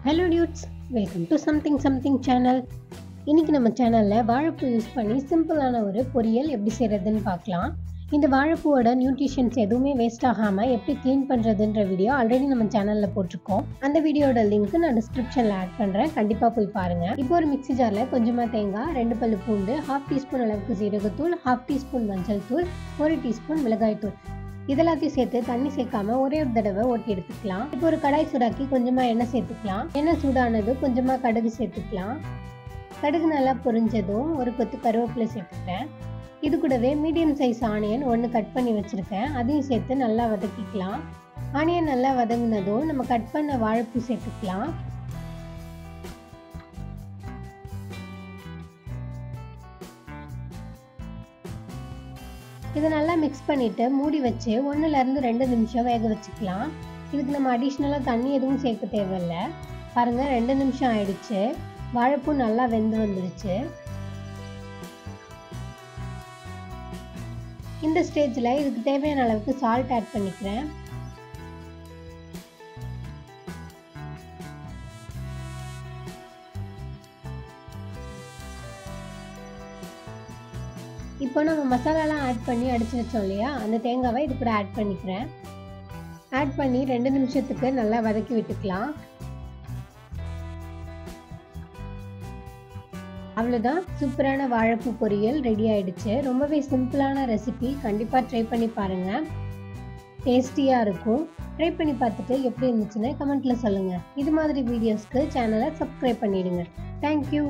Hello dudes, welcome to something channel. இன்னைக்கு நம்ம சேனல்ல வாழைப்பூ யூஸ் பண்ணி சிம்பிளான ஒரு பொரியல் எப்படி செய்யறதுன்னு பார்க்கலாம். இந்த வாழைப்பூவோட நியூட்ரிஷன்ஸ் எதுவுமே வேஸ்ட் ஆகாம எப்படி க்ளீன் பண்றதுன்ற வீடியோ ஆல்ரெடி நம்ம சேனல்ல போட்டிருக்கோம். அந்த வீடியோட லிங்க் நான் டிஸ்கிரிப்ஷன்ல ஆட் பண்றேன், கண்டிப்பா போய் பாருங்க. இப்போ ஒரு மிக்ஸி ஜார்ல கொஞ்சமா தேங்காய், 2 பல்லு பூண்டு, 1/2 டீஸ்பூன் அளவுக்கு சீரகத்தூள், 1/2 டீஸ்பூன் மஞ்சள் தூள், 1 டீஸ்பூன் மிளகாய் தூள் இதெல்லாத்தையும் சேர்த்து தண்ணி சேர்க்காம ஒரே ஒரு தடவை ஓட்டி எடுத்துக்கலாம். இப்போ ஒரு கடாய் சூடாக்கி கொஞ்சமா எண்ணெய் சேர்த்துக்கலாம். எண்ணெய் சூடானதும் கொஞ்சமா கடுகு சேர்த்துக்கலாம். கடுகு நல்லா பொரிஞ்சதும் ஒரு கொத்து கருவேப்பிலை சேர்த்துக்கிறேன். இது கூடவே மீடியம் சைஸ் ஆனியன் 1 கட் பண்ணி வச்சிருக்கேன், அதையும் சேர்த்து நல்லா வதக்கிக்கலாம். ஆனியன் நல்லா வதங்கினதும் நம்ம கட் பண்ண வாழைப்பூ சேர்த்துக்கலாம். இதை நல்லா மிக்ஸ் பண்ணிட்டு மூடி வச்சு 1-2 நிமிஷம் வேக வச்சுக்கலாம். இதுக்கு நம்ம அடிஷ்னலாக தண்ணி எதுவும் சேர்க்க தேவையில்லை. பாருங்க, 2 நிமிஷம் ஆயிடுச்சு. வாழைப்பூ நல்லா வெந்து வந்துடுச்சு. இந்த ஸ்டேஜில் இதுக்கு தேவையான அளவுக்கு சால்ட் ஆட் பண்ணிக்கிறேன். இப்போ நம்ம மசாலாலாம் ஆட் பண்ணி அடிச்சு வச்சோம் இல்லையா, அந்த தேங்காவை இது கூட ஆட் பண்ணிக்கிறேன். ஆட் பண்ணி 2 நிமிஷத்துக்கு நல்லா வதக்கி விட்டுக்கலாம். அவ்வளோதான், சூப்பரான வாழைப்பூ பொரியல் ரெடி ஆயிடுச்சு. ரொம்பவே சிம்பிளான ரெசிபி, கண்டிப்பாக ட்ரை பண்ணி பாருங்க. டேஸ்டியாக இருக்கும். ட்ரை பண்ணி பார்த்துட்டு எப்படி இருந்துச்சுன்னு கமெண்ட்ல சொல்லுங்க. இது மாதிரி வீடியோஸ்க்கு சேனலை சப்ஸ்கிரைப் பண்ணிடுங்க. தேங்க்யூ.